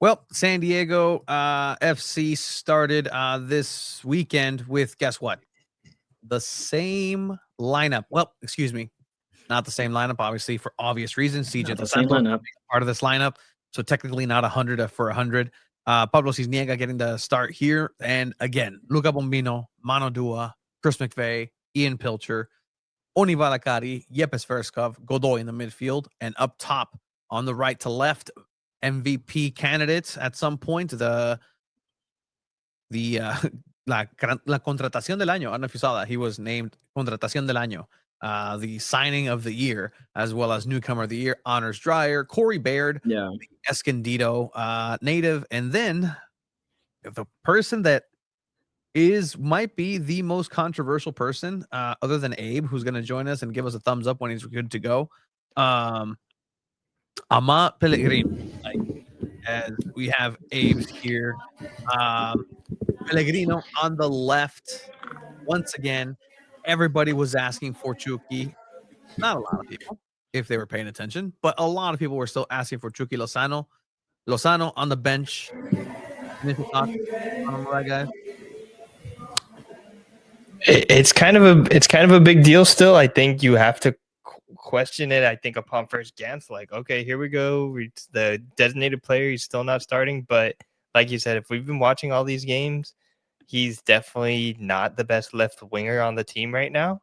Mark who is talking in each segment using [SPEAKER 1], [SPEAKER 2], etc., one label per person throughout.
[SPEAKER 1] Well, San Diego FC started this weekend with, guess what? The same lineup. Well, excuse me, not the same lineup, obviously, for obvious reasons. CJ
[SPEAKER 2] Not the
[SPEAKER 1] Dos
[SPEAKER 2] same
[SPEAKER 1] Santos
[SPEAKER 2] lineup.
[SPEAKER 1] part of this lineup, so technically not 100 for 100. Pablo Cisniega getting the start here. And again, Luca Bombino, Mano Dua, Chris McVeigh, Ian Pilcher, Oni Valakari, Yepes Verskov, Godoy in the midfield, and up top on the right to left, MVP candidates at some point. The la contratación del año. I don't know if you saw that. He was named contratación del año, the signing of the year, as well as newcomer of the year honors Dreyer, Corey Baird,
[SPEAKER 2] Yeah.
[SPEAKER 1] Escondido native, and then the person that might be the most controversial person other than Abe, who's going to join us and give us a thumbs up when he's good to go. Ama Pellegrino, as we have Abe's here. Pellegrino on the left. Once again, everybody was asking for Chucky. Not a lot of people, if they were paying attention, but a lot of people were still asking for Chucky Lozano. Lozano on the bench. Initial thoughts on that guy?
[SPEAKER 3] It's kind of a big deal still. I think you have to question it. I think upon first glance, like, okay, here we go. It's the designated player. He's still not starting, but like you said, if we've been watching all these games, he's definitely not the best left winger on the team right now.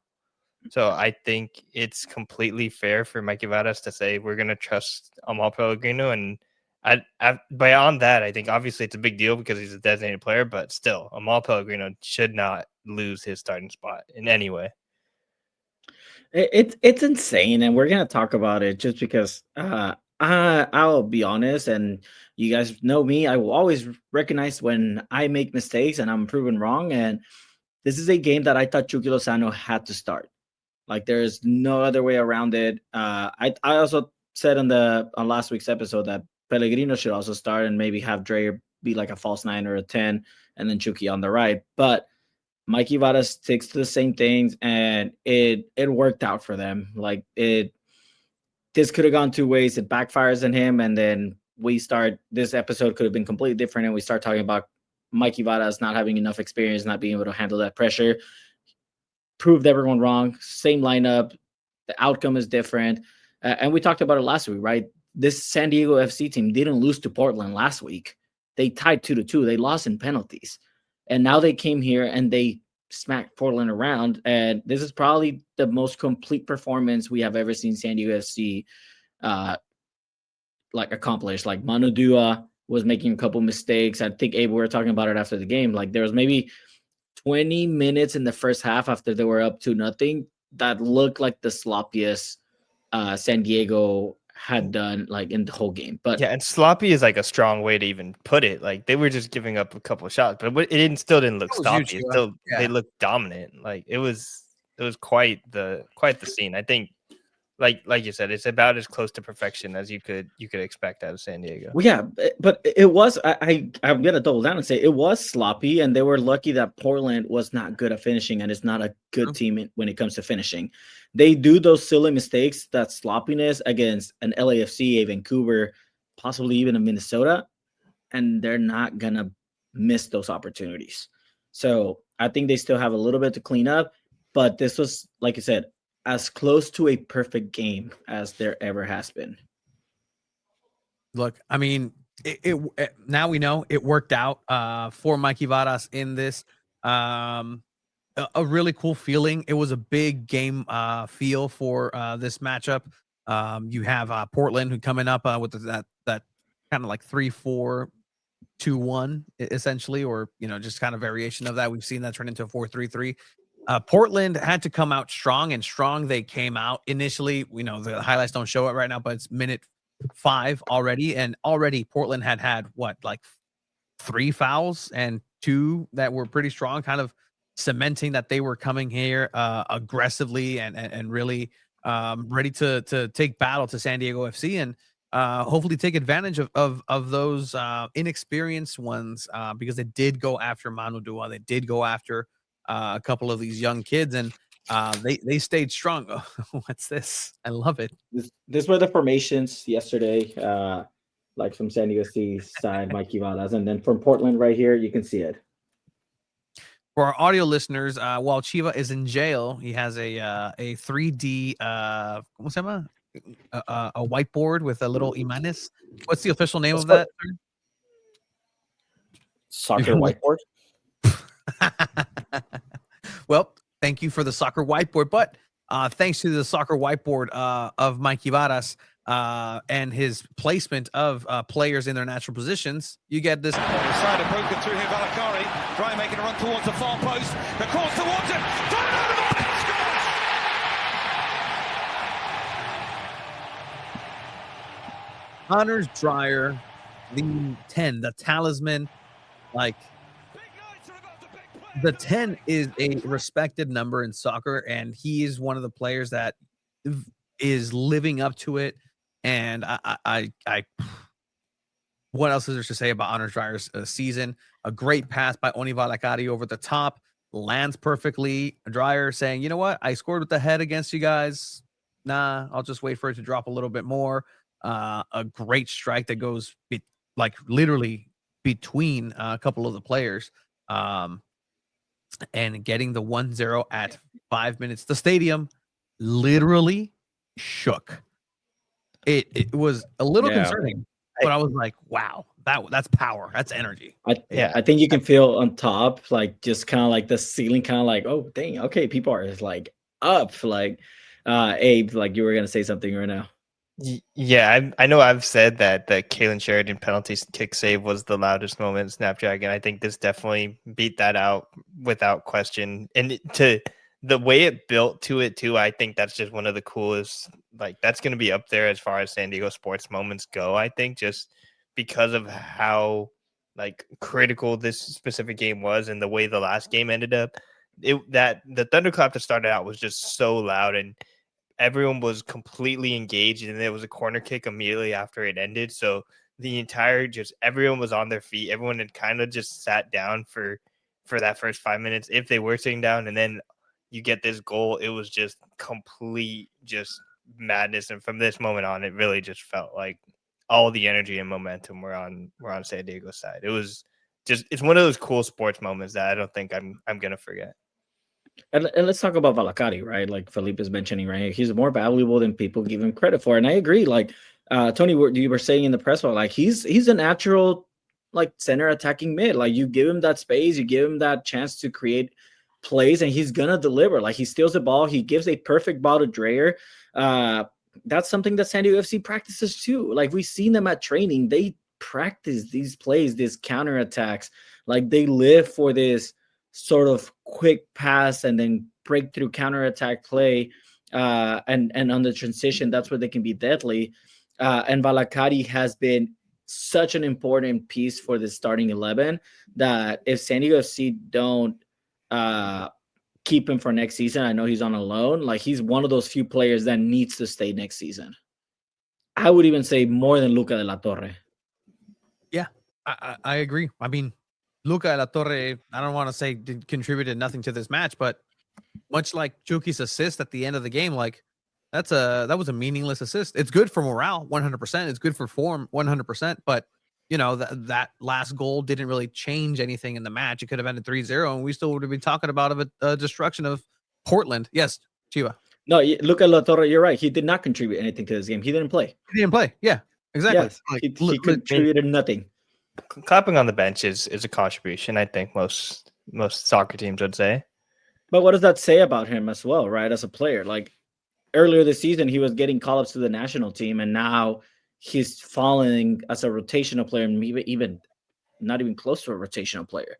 [SPEAKER 3] So I think it's completely fair for Mikey Vadas to say we're going to trust Amal Pellegrino. And beyond that, I think obviously it's a big deal because he's a designated player, but still, Amal Pellegrino should not lose his starting spot in any way.
[SPEAKER 2] It's insane, and we're gonna talk about it just because I'll be honest, and you guys know me. I will always recognize when I make mistakes and I'm proven wrong. And this is a game that I thought Chucky Lozano had to start. Like, there's no other way around it. I also said on last week's episode that Pellegrino should also start and maybe have Dreyer be like a false 9 or a 10, and then Chucky on the right. But Mikey Vada sticks to the same things, and it worked out for them. Like, this could have gone two ways. It backfires on him, and then this episode could have been completely different, and we start talking about Mikey Vada's not having enough experience, not being able to handle that pressure. Proved everyone wrong. Same lineup. The outcome is different. And we talked about it last week, right? This San Diego FC team didn't lose to Portland last week. They tied 2-2. They lost in penalties. And now they came here and they smacked Portland around. And this is probably the most complete performance we have ever seen San Diego FC accomplish. Like, Manu Dua was making a couple mistakes. I think, Abe, we were talking about it after the game. Like, there was maybe 20 minutes in the first half after they were up 2-0 that looked like the sloppiest San Diego had done, like, in the whole game. But
[SPEAKER 3] yeah, and sloppy is like a strong way to even put it. Like, they were just giving up a couple of shots, but it still didn't look sloppy. They looked dominant. Like, it was quite the scene. I think, like you said, it's about as close to perfection as you could expect out of San Diego.
[SPEAKER 2] Well, yeah, but it was. I'm gonna double down and say it was sloppy, and they were lucky that Portland was not good at finishing, and it's not a good team when it comes to finishing. They do those silly mistakes, that sloppiness against an LAFC, a Vancouver, possibly even a Minnesota, and they're not gonna miss those opportunities. So I think they still have a little bit to clean up, but this was, like I said, as close to a perfect game as there ever has been.
[SPEAKER 1] Look, I mean, it now we know it worked out for Mikey Varas in this. A really cool feeling. It was a big game feel for this matchup. You have Portland who coming up with that kind of like 3-4-2-1 essentially, or just kind of variation of that. We've seen that turn into a 4-3-3. Portland had to come out strong, and strong they came out initially. The highlights don't show it right now, but it's minute 5 already, and already Portland had what, like 3 fouls and 2 that were pretty strong, kind of cementing that they were coming here aggressively and really ready to take battle to San Diego FC, and hopefully take advantage of those inexperienced ones, because they did go after Manu Dua. They did go after a couple of these young kids, and they stayed strong. What's this? I love it.
[SPEAKER 2] This were the formations yesterday. like from San Diego City's side, Mikey Valas, and then from Portland right here, you can see it.
[SPEAKER 1] For our audio listeners, while Chiva is in jail, he has a 3D ¿cómo se llama? A whiteboard with a little imanes. What's the official name of that?
[SPEAKER 2] Soccer whiteboard.
[SPEAKER 1] Well, thank you for the soccer whiteboard, but thanks to the soccer whiteboard of Mikey Varas and his placement of players in their natural positions, you get this.
[SPEAKER 4] Side of broken through here, Valakari. Dreyer making a run towards the far post. The cross towards him.
[SPEAKER 1] Honors Dreyer, the 10, the talisman. Like, the 10 is a respected number in soccer, and he is one of the players that is living up to it. And I what else is there to say about Honors Dreyer's season? A great pass by Oni Valakari over the top, lands perfectly. Dreyer saying, you know what? I scored with the head against you guys. Nah, I'll just wait for it to drop a little bit more. A great strike that goes like literally between a couple of the players. And getting the 1-0 at 5 minutes. The stadium literally shook. It was a little concerning, but I was like, wow, that's power. That's energy.
[SPEAKER 2] I think you can feel on top, like just kind of like the ceiling, kind of like, oh, dang, okay, people are like up. Like, Abe, like you were going to say something right now.
[SPEAKER 3] Yeah, I know I've said that the Kalen Sheridan penalty kick save was the loudest moment in Snapdragon. I think this definitely beat that out without question. And to the way it built to it too, I think that's just one of the coolest. Like, that's going to be up there as far as San Diego sports moments go. I think just because of how like critical this specific game was and the way the last game ended up, that the thunderclap that started out was just so loud and everyone was completely engaged, and there was a corner kick immediately after it ended. So the entire everyone was on their feet. Everyone had kind of just sat down for that first 5 minutes if they were sitting down, and then you get this goal. It was just complete madness. And from this moment on, it really just felt like all the energy and momentum were on San Diego's side. It was it's one of those cool sports moments that I don't think I'm gonna forget.
[SPEAKER 2] And let's talk about Valakari, right? Like Felipe is mentioning, right? He's more valuable than people give him credit for. And I agree. Like Tony, you were saying in the press, like he's a natural like center attacking mid. Like you give him that space, you give him that chance to create plays, and he's gonna deliver. Like he steals the ball, he gives a perfect ball to Dreyer. That's something that San Diego FC practices too. Like we've seen them at training. They practice these plays, these counterattacks. Like they live for this sort of quick pass and then breakthrough counterattack play, and on the transition, that's where they can be deadly. And Valakari has been such an important piece for the starting 11 that if San Diego FC don't keep him for next season, I know he's on a loan, like he's one of those few players that needs to stay next season. I would even say more than Luca de la Torre.
[SPEAKER 1] Yeah, I agree. I mean, Luca de la Torre, I don't want to say contributed nothing to this match, but much like Chuki's assist at the end of the game, like that was a meaningless assist. It's good for morale, 100%. It's good for form, 100%. But you know that last goal didn't really change anything in the match. It could have ended 3-0, and we still would have been talking about a destruction of Portland. Yes, Chiva.
[SPEAKER 2] No, Luca de la Torre, you're right. He did not contribute anything to this game. He didn't play.
[SPEAKER 1] Yeah, exactly.
[SPEAKER 2] Yes, like, he contributed nothing.
[SPEAKER 3] Clapping on the bench is a contribution, I think most soccer teams would say.
[SPEAKER 2] But what does that say about him as well, right? As a player, like earlier this season, he was getting call-ups to the national team, and now he's falling as a rotational player, and even not even close to a rotational player.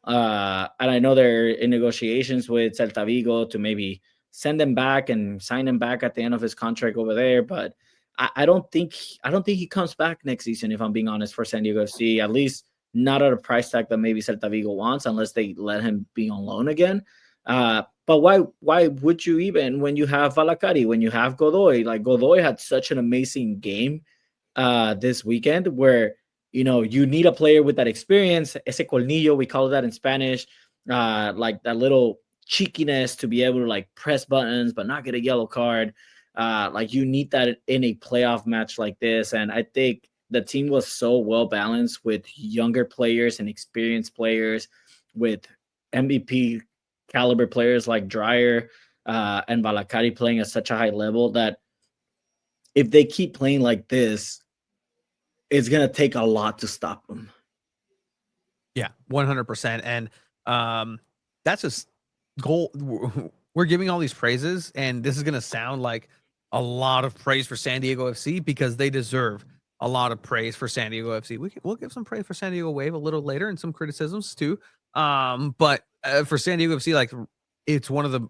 [SPEAKER 2] And I know they're in negotiations with Celta Vigo to maybe send him back and sign him back at the end of his contract over there, but I don't think he comes back next season, if I'm being honest, for San Diego FC, at least not at a price tag that maybe Celta Vigo wants, unless they let him be on loan again. But why would you, even when you have Valakari, when you have Godoy? Like Godoy had such an amazing game this weekend where, you know, you need a player with that experience, ese colmillo, we call that in Spanish, like that little cheekiness to be able to like press buttons but not get a yellow card. Like you need that in a playoff match like this. And I think the team was so well balanced with younger players and experienced players, with MVP caliber players like Dreyer and Valakari playing at such a high level, that if they keep playing like this, it's going to take a lot to stop them.
[SPEAKER 1] Yeah, 100%. And that's just goal. We're giving all these praises, and this is going to sound like a lot of praise for San Diego FC because they deserve a lot of praise for San Diego FC. We'll give some praise for San Diego Wave a little later and some criticisms too. But for San Diego FC, like, it's one of the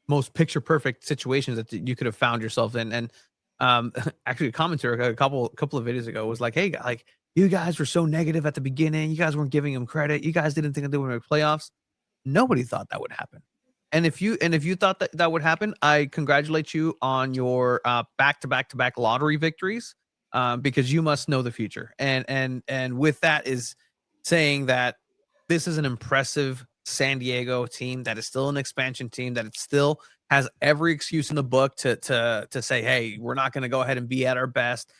[SPEAKER 1] most picture perfect situations that you could have found yourself in. And actually, a commenter a couple of videos ago was like, "Hey, like, you guys were so negative at the beginning. You guys weren't giving them credit. You guys didn't think that they would make playoffs." Nobody thought that would happen. And if you thought that would happen, I congratulate you on your back-to-back lottery victories, because you must know the future. And with that is saying that this is an impressive San Diego team that is still an expansion team, that it still has every excuse in the book to say, hey, we're not going to go ahead and be at our best.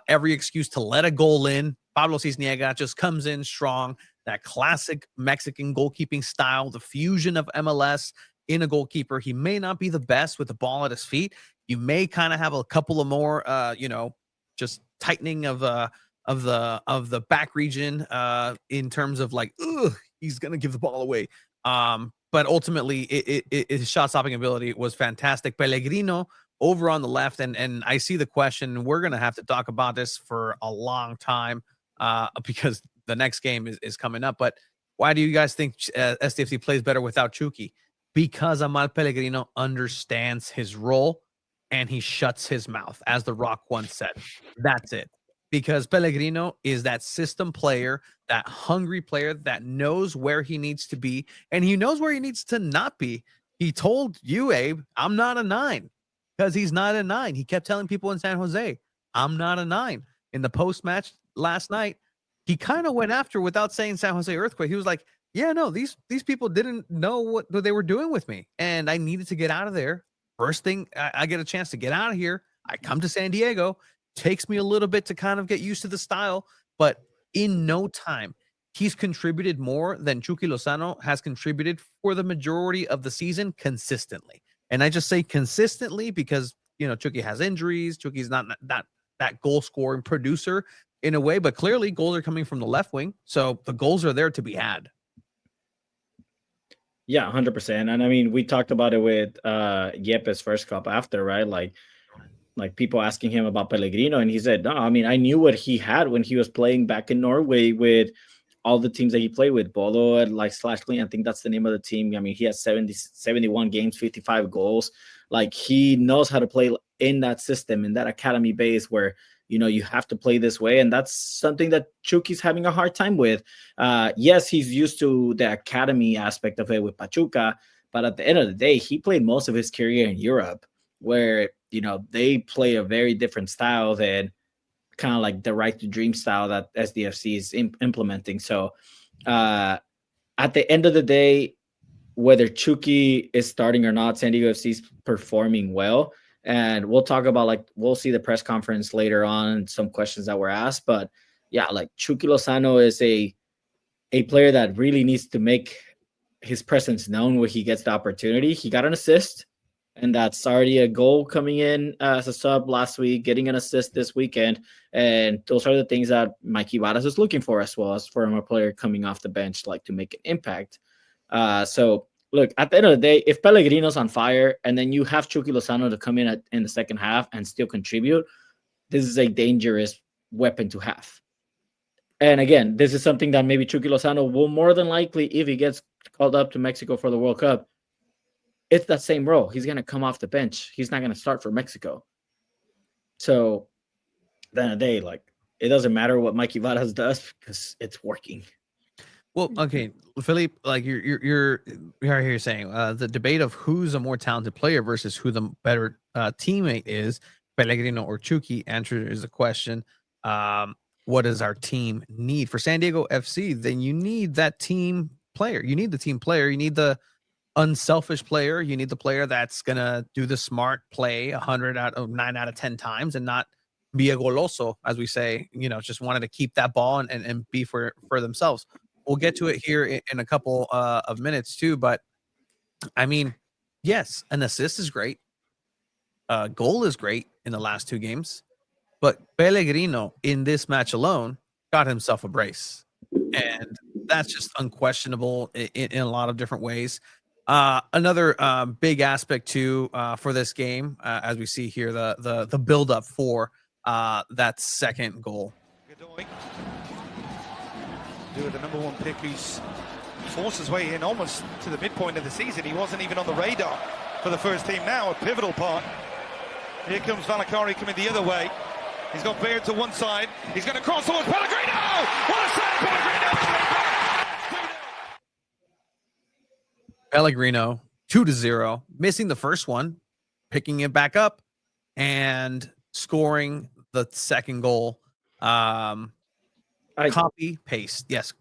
[SPEAKER 1] Every excuse to let a goal in. Pablo Cisniega just comes in strong. That classic Mexican goalkeeping style, the fusion of MLS in a goalkeeper. He may not be the best with the ball at his feet. You may kind of have a couple of more, just tightening of the back region in terms of like, he's gonna give the ball away. But ultimately, his shot stopping ability was fantastic. Pellegrino over on the left, and I see the question. We're gonna have to talk about this for a long time because the next game is coming up. But why do you guys think SDFC plays better without Chucky? Because Amal Pellegrino understands his role and he shuts his mouth, as The Rock once said. That's it. Because Pellegrino is that system player, that hungry player that knows where he needs to be, and he knows where he needs to not be. He told you, Abe, I'm not a 9, because he's not a 9. He kept telling people in San Jose, I'm not a 9. In the post-match last night, he kind of went after, without saying San Jose Earthquake, he was like, yeah, no, these people didn't know what they were doing with me, and I needed to get out of there. First thing I get a chance to get out of here, I come to San Diego. Takes me a little bit to kind of get used to the style, but in no time, he's contributed more than Chucky Lozano has contributed for the majority of the season consistently. And I just say consistently because, Chucky has injuries. Chucky's not that goal scoring producer in a way, but clearly goals are coming from the left wing. So the goals are there to be had.
[SPEAKER 2] Yeah, 100%. And I mean, we talked about it with Yepes first cup after, right? Like people asking him about Pellegrino, and he said, no, I mean, I knew what he had when he was playing back in Norway with all the teams that he played with. Bodo, like /Clean, I think that's the name of the team. I mean, he has 71 games, 55 goals. Like, he knows how to play in that system, in that academy base where, you have to play this way. And that's something that Chucky's having a hard time with. Yes, he's used to the academy aspect of it with Pachuca, but at the end of the day, he played most of his career in Europe, where they play a very different style than kind of like the right to dream style that SDFC is implementing. So at the end of the day, whether Chucky is starting or not, San Diego FC is performing well. And we'll talk about, we'll see the press conference later on, some questions that were asked. But yeah, Chucky Lozano is a player that really needs to make his presence known where he gets the opportunity. He got an assist, and that's already a goal coming in as a sub last week, getting an assist this weekend. And those are the things that Mikey Varas is looking for, as well as for a player coming off the bench, to make an impact. So, look, at the end of the day, if Pellegrino's on fire and then you have Chucky Lozano to come in the second half and still contribute, this is a dangerous weapon to have. And again, this is something that maybe Chucky Lozano will more than likely, if he gets called up to Mexico for the World Cup, it's that same role. He's going to come off the bench. He's not going to start for Mexico. So then a day, it doesn't matter what Mikey Varas does because it's working.
[SPEAKER 1] Well, okay, Philippe, you're saying the debate of who's a more talented player versus who the better teammate is, Pellegrino or Chucky, answers the question. What does our team need? For San Diego FC, then you need that team player. You need the team player. You need the unselfish player. You need the player that's going to do the smart play 9 out of 10 times and not be a goloso, as we say, just wanted to keep that ball and be for themselves. We'll get to it here in a couple of minutes too, but I mean, yes, an assist is great. Goal is great in the last 2 games, but Pellegrino in this match alone got himself a brace, and that's just unquestionable in a lot of different ways. Another big aspect too for this game, as we see here, the build up for that second goal.
[SPEAKER 4] Do the number 1 pick who's forced his way in almost to the midpoint of the season. He wasn't even on the radar for the first team now, a pivotal part. Here comes Valakari coming the other way. He's got Baird to one side. He's going to cross towards Pellegrino! What a save, Pellegrino!
[SPEAKER 1] Pellegrino 2-0, missing the first one, picking it back up, and scoring the second goal. Copy paste. Yes,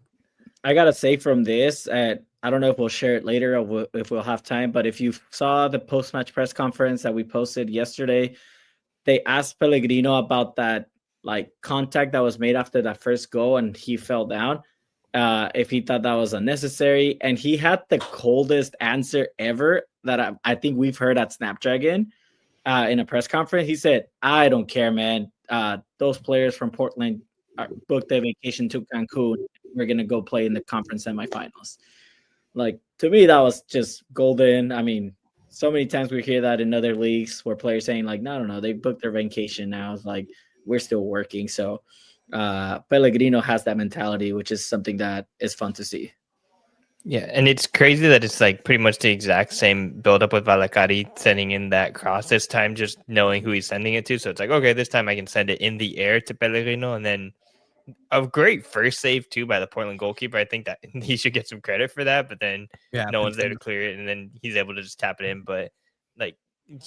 [SPEAKER 2] I gotta say from this, I don't know if we'll share it later or if we'll have time, but if you saw the post-match press conference that we posted yesterday, they asked Pellegrino about that contact that was made after that first goal and he fell down, if he thought that was unnecessary, and he had the coldest answer ever that I think we've heard at Snapdragon in a press conference. He said, "I don't care, man. Those players from Portland booked their vacation to Cancun. We're gonna go play in the conference semifinals." To me, that was just golden. I mean, so many times we hear that in other leagues where players saying no, they booked their vacation now. It's we're still working. So Pellegrino has that mentality, which is something that is fun to see.
[SPEAKER 3] Yeah, and it's crazy that it's pretty much the exact same build-up with Valakari sending in that cross this time, just knowing who he's sending it to. So it's okay, this time I can send it in the air to Pellegrino, and then a great first save too by the Portland goalkeeper. I think that he should get some credit for that, but then no one's there to clear it, and then he's able to just tap it in. But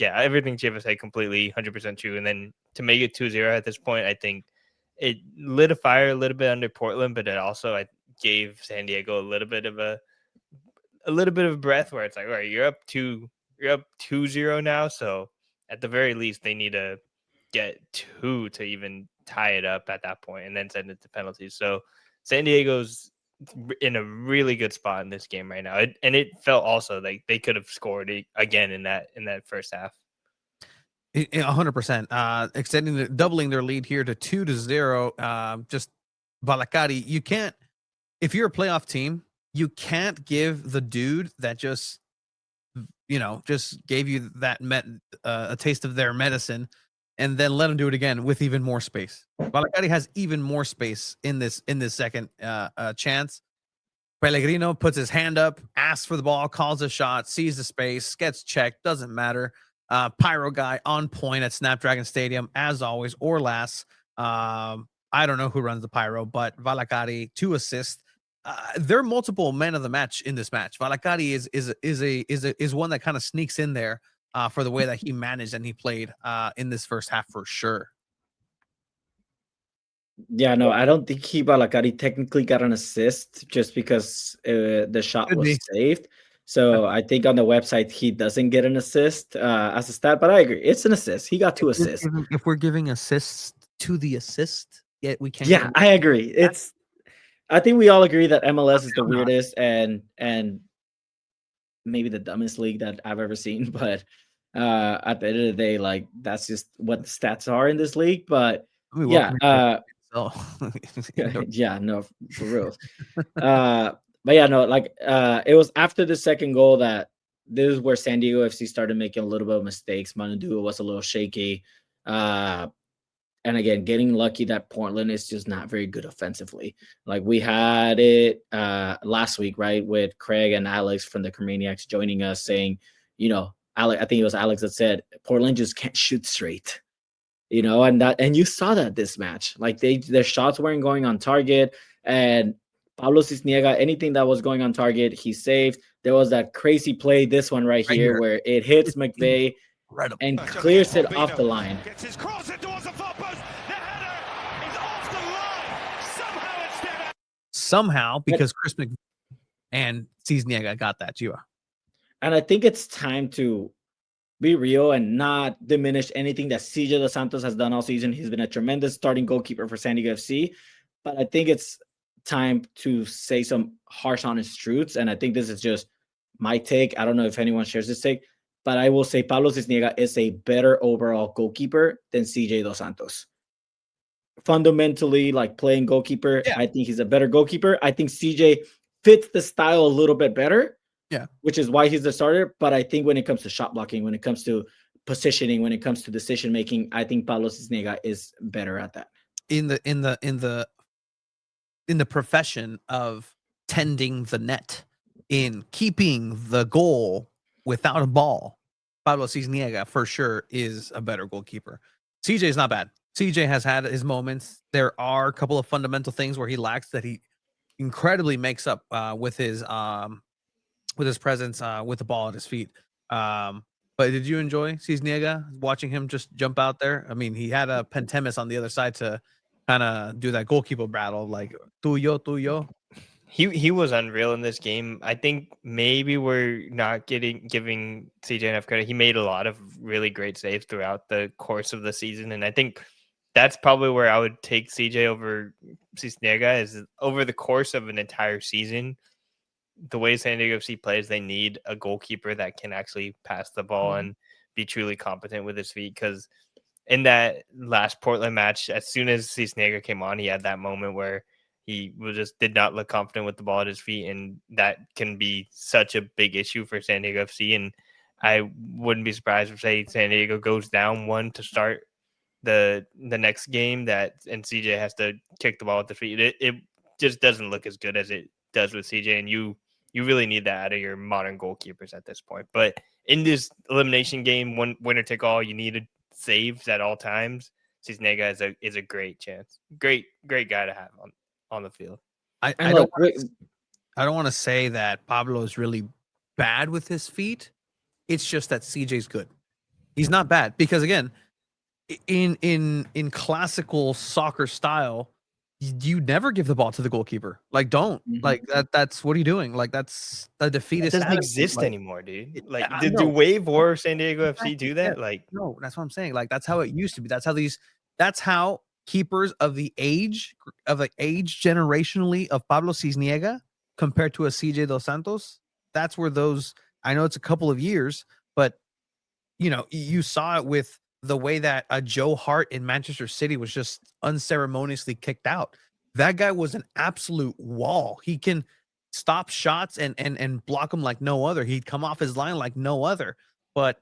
[SPEAKER 3] everything Chiva said completely 100% true. And then to make it 2-0 at this point, I think it lit a fire a little bit under Portland, but it also gave San Diego a little bit of breath where it's all right, you're up 2-0 now. So at the very least, they need to get 2 to even tie it up at that point and then send it to penalties. So San Diego's in a really good spot in this game right now. And it felt also like they could have scored again in that first half.
[SPEAKER 1] 100%. Doubling their lead here to 2-0. Just Valakari, you can't, if you're a playoff team, you can't give the dude that just gave you that a taste of their medicine and then let him do it again with even more space. Valakari has even more space in this second chance. Pellegrino puts his hand up, asks for the ball, calls a shot, sees the space, gets checked, doesn't matter. Pyro guy on point at Snapdragon Stadium, as always, or last. I don't know who runs the Pyro, but Valakari, 2 assists. There are multiple men of the match in this match. Valakari is one that kind of sneaks in there for the way that he managed and he played in this first half for sure.
[SPEAKER 2] Yeah, no, I don't think Valakari technically got an assist just because the shot was saved. So I think on the website he doesn't get an assist as a stat, but I agree, it's an assist. He got 2 assists.
[SPEAKER 1] If we're giving assists to the assist, yet we can't.
[SPEAKER 2] Yeah, I agree. I think we all agree that MLS is the weirdest and maybe the dumbest league that I've ever seen. But at the end of the day, that's just what the stats are in this league. But yeah, no, for real. But yeah, no, it was after the second goal that this is where San Diego FC started making a little bit of mistakes. Manandua was a little shaky. And again, getting lucky that Portland is just not very good offensively. We had it last week, right, with Craig and Alex from the Cremaniacs joining us saying, I think it was Alex that said Portland just can't shoot straight, and you saw that this match. Their shots weren't going on target, and Pablo Cisniega, anything that was going on target, he saved. There was that crazy play, this one right here, where it hits McVeigh and clears it off the line.
[SPEAKER 4] Gets his cross in towards the far post. The header is off the line.
[SPEAKER 1] Somehow, because Chris McVeigh and Cisniega got that, Giva.
[SPEAKER 2] And I think it's time to be real and not diminish anything that CJ Dos Santos has done all season. He's been a tremendous starting goalkeeper for San Diego FC, but I think it's time to say some harsh, honest truths. And I think this is just my take. I don't know if anyone shares this take, but I will say Pablo Cisniega is a better overall goalkeeper than CJ Dos Santos. Fundamentally, like playing goalkeeper,
[SPEAKER 1] Yeah.
[SPEAKER 2] I think he's a better goalkeeper. I think CJ fits the style a little bit better.
[SPEAKER 1] Yeah.
[SPEAKER 2] Which is why he's the starter. But I think when it comes to shot blocking, when it comes to positioning, when it comes to decision making, I think Pablo Cisniega is better at that.
[SPEAKER 1] In the profession of tending the net, in keeping the goal without a ball, Pablo Cisniega for sure is a better goalkeeper. CJ is not bad. CJ has had his moments. There are a couple of fundamental things where he lacks that he incredibly makes up with his presence with the ball at his feet. But did you enjoy Cisniega, watching him just jump out there? I mean, he had a Pentemis on the other side to kind of do that goalkeeper battle, like tuyo.
[SPEAKER 3] He was unreal in this game. I think maybe we're not giving CJ enough credit. He made a lot of really great saves throughout the course of the season, and I think that's probably where I would take CJ over Cisniega. Is over the course of an entire season, the way San Diego FC plays, they need a goalkeeper that can actually pass the ball and be truly competent with his feet. Because in that last Portland match, as soon as Cisniega came on, he had that moment where he did not look confident with the ball at his feet, and that can be such a big issue for San Diego FC. And I wouldn't be surprised if, say, San Diego goes down 1 to start the next game, and CJ has to kick the ball at the feet. It just doesn't look as good as it does with CJ, and you really need that out of your modern goalkeepers at this point. But in this elimination game, winner take all, you needed saves at all times. Cisniega is a great chance. Great guy to have on the field.
[SPEAKER 1] I don't want to say that Pablo is really bad with his feet. It's just that CJ's good. He's not bad because, again, in classical soccer style, you never give the ball to the goalkeeper. Like, don't like that. That's what are you doing? Like, that's a defeat.
[SPEAKER 3] It doesn't exist anymore, dude. Like, do Wave or San Diego FC do that? Like,
[SPEAKER 1] no, that's what I'm saying. Like, that's how it used to be. That's how keepers of the age generationally of Pablo Cisniega compared to a CJ Dos Santos. That's where those. I know it's a couple of years, but you saw it with the way that a Joe Hart in Manchester City was just unceremoniously kicked out. That guy was an absolute wall. He can stop shots and block them like no other. He'd come off his line like no other. But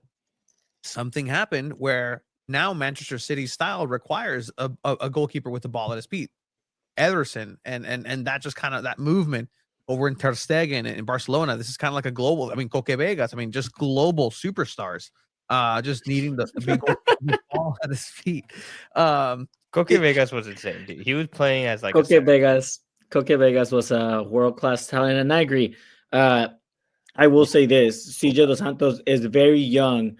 [SPEAKER 1] something happened where now Manchester City's style requires a goalkeeper with the ball at his feet. Ederson and that just kind of that movement over in Ter Stegen in Barcelona. This is kind of like a global. I mean, Coque Vegas. I mean, just global superstars. Just needing the big ball at his feet.
[SPEAKER 3] Coque Vegas was insane, dude. He was playing as like
[SPEAKER 2] Coque Vegas was a world-class talent, and I agree. I will say this: CJ Dos Santos is very young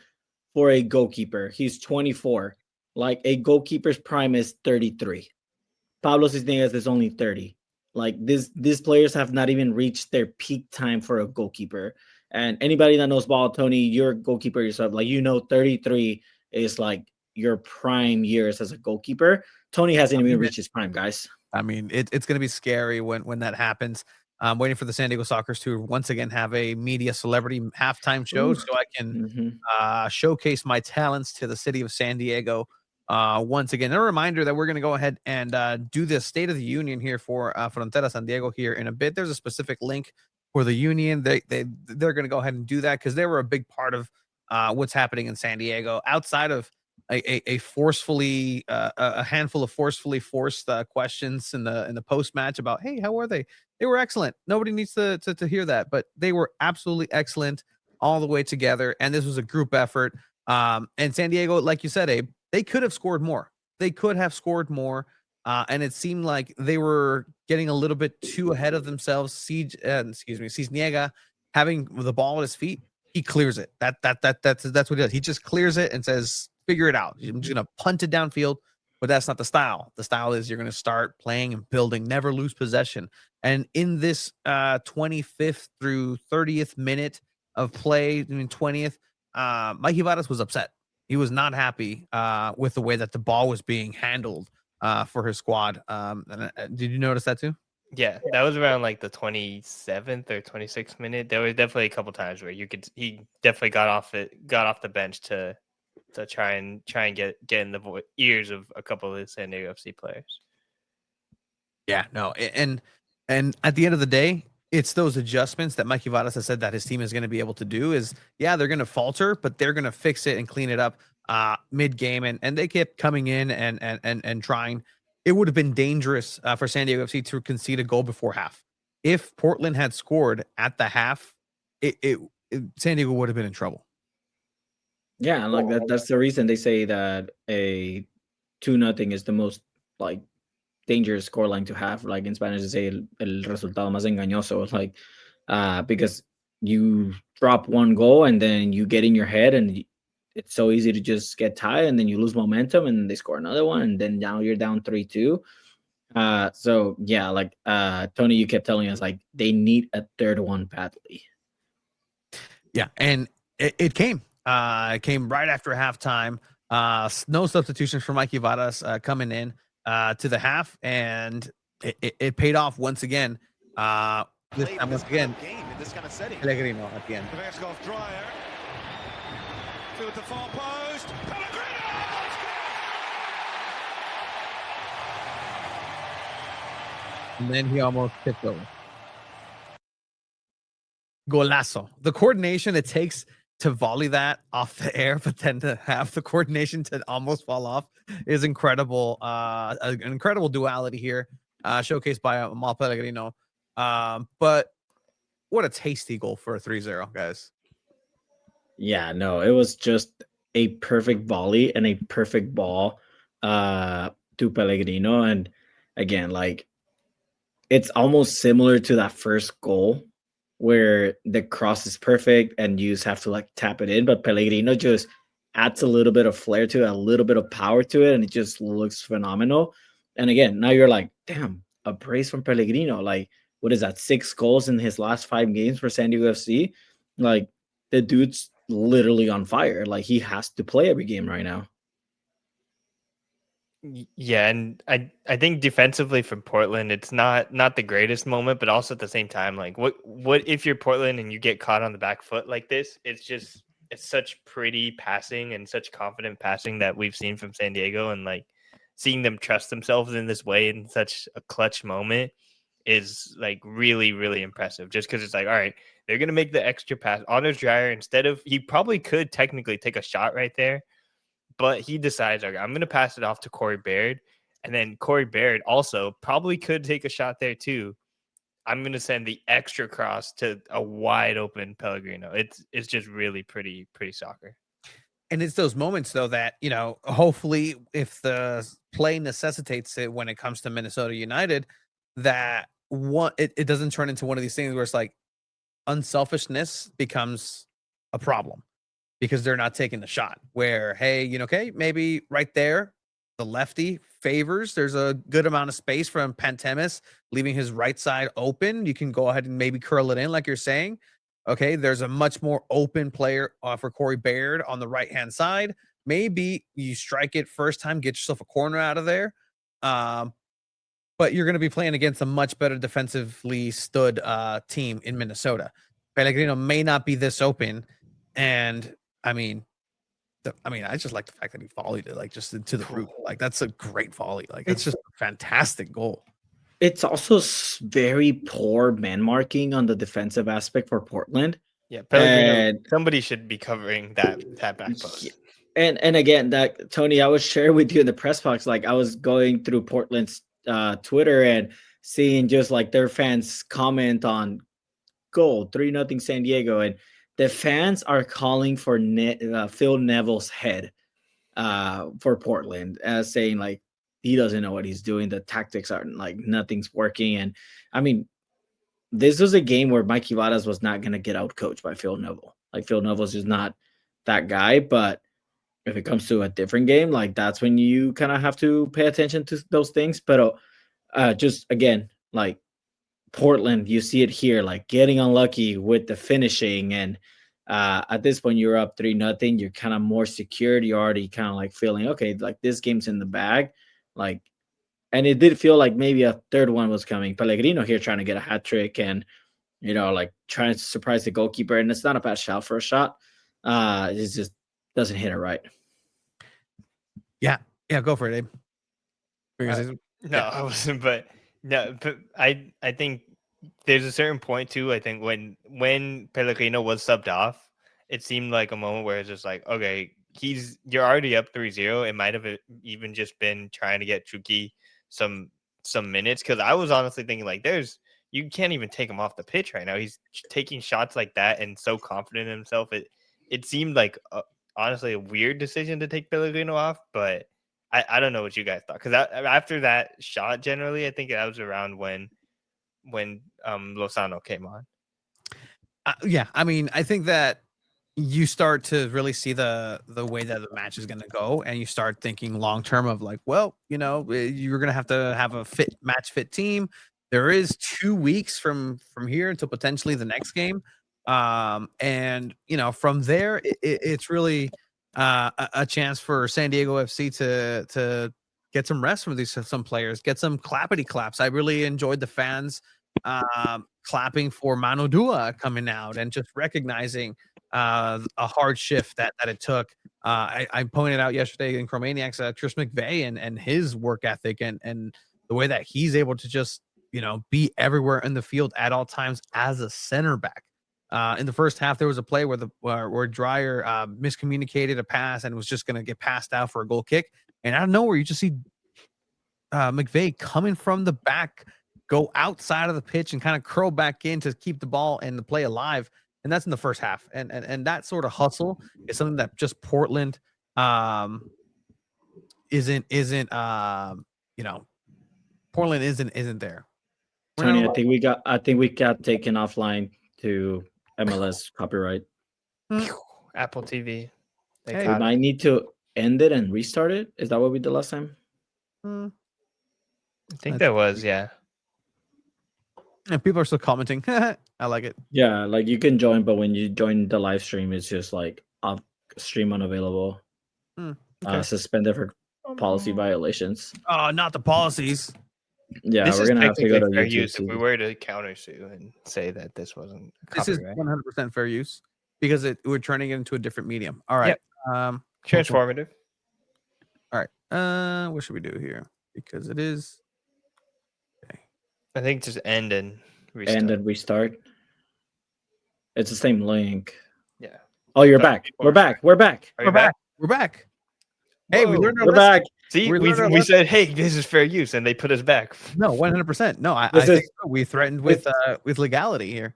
[SPEAKER 2] for a goalkeeper. He's 24. Like, a goalkeeper's prime is 33. Pablo Cisniega is only 30. Like, these players have not even reached their peak time for a goalkeeper. And anybody that knows ball, Tony, you're a goalkeeper yourself. Like, 33 is like your prime years as a goalkeeper. Tony hasn't even reached his prime, guys.
[SPEAKER 1] I mean, it's going to be scary when that happens. I'm waiting for the San Diego Sockers to once again have a media celebrity halftime show so I can showcase my talents to the city of San Diego. Once again, a reminder that we're going to go ahead and do the State of the Union here for Frontera San Diego here in a bit. There's a specific link for the Union. They're going to go ahead and do that because they were a big part of what's happening in San Diego outside of a forcefully a handful of forcefully forced questions in the post match about, hey, how were they? They were excellent. Nobody needs to hear that, but they were absolutely excellent all the way together. And this was a group effort. And San Diego, like you said, Abe, they could have scored more. They could have scored more. And it seemed like they were getting a little bit too ahead of themselves. Cisniega having the ball at his feet, he clears it. That's what he does. He just clears it and says, figure it out. I'm just gonna punt it downfield, but that's not the style. The style is you're gonna start playing and building, never lose possession. And in this 25th through 30th minute of play, I mean 20th, Mikey Vadas was upset. He was not happy with the way that the ball was being handled for his squad. Did you notice that too?
[SPEAKER 3] Yeah, that was around like the 27th or 26th minute. There was definitely a couple times where he definitely got off the bench to try and get in the ears of a couple of the San Diego FC players.
[SPEAKER 1] Yeah, no, and at the end of the day, it's those adjustments that Mikey Vadas has said that his team is going to be able to do. Is they're going to falter, but they're going to fix it and clean it up mid game, and they kept coming in and trying. It would have been dangerous for San Diego FC to concede a goal before half. If Portland had scored at the half, San Diego would have been in trouble.
[SPEAKER 2] Yeah, and like that's the reason they say that a 2-0 is the most like dangerous scoreline to have. Like in Spanish, they say el resultado más engañoso. Like because you drop one goal and then you get in your head and it's so easy to just get tied and then you lose momentum and they score another one and then now you're down 3-2. So yeah, like Tony, you kept telling us like they need a third one badly.
[SPEAKER 1] Yeah, and it came. It came right after halftime. No substitutions for Mikey Vadas coming in to the half, and it paid off once again. This time, once again,
[SPEAKER 4] game in this kind of setting.
[SPEAKER 1] Pellegrino at the end.
[SPEAKER 4] Dreyer through the far post. Pellegrino!
[SPEAKER 1] And then he almost tipped over. Golazo. The coordination it takes to volley that off the air, but then to have the coordination to almost fall off is incredible. An incredible duality here, showcased by Mal Pellegrino. But what a tasty goal for a 3-0, guys.
[SPEAKER 2] Yeah, no, it was just a perfect volley and a perfect ball to Pellegrino. And again, like it's almost similar to that first goal where the cross is perfect and you just have to like tap it in, but Pellegrino just adds a little bit of flair to it, a little bit of power to it, and it just looks phenomenal. And again, now you're like, damn, a brace from Pellegrino. Like, what is that? 6 goals in his last 5 games for San Diego FC. Like, the dude's literally on fire. Like, he has to play every game right now.
[SPEAKER 3] Yeah, and I think defensively for Portland, it's not the greatest moment, but also at the same time, like what if you're Portland and you get caught on the back foot like this? It's such pretty passing and such confident passing that we've seen from San Diego, and like seeing them trust themselves in this way in such a clutch moment is like really, really impressive. Just because it's like, all right, they're gonna make the extra pass. Anders Dreyer, instead of, he probably could technically take a shot right there, but he decides, okay, I'm going to pass it off to Corey Baird. And then Corey Baird also probably could take a shot there too. I'm going to send the extra cross to a wide open Pellegrino. It's just really pretty soccer.
[SPEAKER 1] And it's those moments, though, that, you know, hopefully if the play necessitates it when it comes to Minnesota United, that it doesn't turn into one of these things where it's like unselfishness becomes a problem, because they're not taking the shot where, hey, you know, okay, maybe right there, the lefty favors. There's a good amount of space from Pantemis, leaving his right side open. You can go ahead and maybe curl it in like you're saying. Okay, there's a much more open player for Corey Baird on the right-hand side. Maybe you strike it first time, get yourself a corner out of there. But you're going to be playing against a much better defensively stood team in Minnesota. Pellegrino may not be this open, and I mean, I just like the fact that he volleyed it like just into the root. Like that's a great volley. Like it's just a fantastic goal.
[SPEAKER 2] It's also very poor man marking on the defensive aspect for Portland.
[SPEAKER 3] Yeah, Pellegrino, somebody should be covering that back post.
[SPEAKER 2] And again, that Tony, I was sharing with you in the press box. Like I was going through Portland's Twitter and seeing just like their fans comment on goal 3-0 San Diego, and the fans are calling for Phil Neville's head for Portland, as saying like he doesn't know what he's doing. The tactics are like nothing's working. And I mean, this was a game where Mikey Vadas was not going to get out coached by Phil Neville. Like Phil Neville's just not that guy. But if it comes to a different game, like that's when you kind of have to pay attention to those things. But just again, like Portland, you see it here, like getting unlucky with the finishing, and At this point, you're up 3-0. You're kind of more secured. You're already kind of like feeling okay, like this game's in the bag, like. And it did feel like maybe a third one was coming. Pellegrino here trying to get a hat trick and, like trying to surprise the goalkeeper. And it's not a bad shout for a shot. It just doesn't hit it right.
[SPEAKER 1] Yeah, go for it, Abe.
[SPEAKER 3] No, I wasn't, but I think there's a certain point too. I think when Pellegrino was subbed off, it seemed like a moment where it's just like, okay, you're already up 3-0. It might have even just been trying to get Chucky some minutes, because I was honestly thinking like you can't even take him off the pitch right now. He's taking shots like that and so confident in himself. It seemed like honestly a weird decision to take Pellegrino off, but I don't know what you guys thought, because after that shot, generally I think that was around when Lozano came on.
[SPEAKER 1] Yeah, I mean, I think that you start to really see the way that the match is going to go, and you start thinking long term of like, well, you're going to have a match fit team. There is 2 weeks from here until potentially the next game, and from there it's really a chance for San Diego FC to get some rest from some players, get some clappity claps. I really enjoyed the fans clapping for Manu Dua coming out and just recognizing a hard shift that it took. I pointed out yesterday in Chromaniacs Chris McVeigh and his work ethic and the way that he's able to just be everywhere in the field at all times as a center back. In the first half, there was a play where Dreyer miscommunicated a pass and was just going to get passed out for a goal kick, and out of nowhere you just see McVeigh coming from the back, go outside of the pitch and kind of curl back in to keep the ball and the play alive. And that's in the first half. And that sort of hustle is something that just Portland isn't Portland isn't there.
[SPEAKER 2] Tony, I think we got taken offline to MLS copyright.
[SPEAKER 3] Apple TV.
[SPEAKER 2] We might need to end it and restart it. Is that what we did last time?
[SPEAKER 3] I think that was, yeah.
[SPEAKER 1] And people are still commenting. I like it.
[SPEAKER 2] Yeah, like you can join, but when you join the live stream, it's just like stream unavailable.
[SPEAKER 1] Okay.
[SPEAKER 2] Suspended for policy violations.
[SPEAKER 1] Oh, not the policies.
[SPEAKER 2] Yeah, we're gonna have to go to
[SPEAKER 3] fair
[SPEAKER 2] YouTube.
[SPEAKER 3] Use if we were to countersue and say that this wasn't
[SPEAKER 1] This
[SPEAKER 3] copyright.
[SPEAKER 1] is 100% fair use because we're turning it into a different medium. All right.
[SPEAKER 3] Yep. Transformative.
[SPEAKER 1] All right. What should we do here? Because it is. Okay.
[SPEAKER 3] I think just end and restart.
[SPEAKER 2] End and restart. It's the same link.
[SPEAKER 3] Yeah.
[SPEAKER 2] Oh, you're back. We're back. We're back.
[SPEAKER 3] Are you back?
[SPEAKER 1] We're back. Hey, we learned our
[SPEAKER 2] We're
[SPEAKER 1] lesson.
[SPEAKER 2] back.
[SPEAKER 3] See, we said, hey, this is fair use, and they put us back.
[SPEAKER 1] No, 100%. No, I think we threatened with legality here.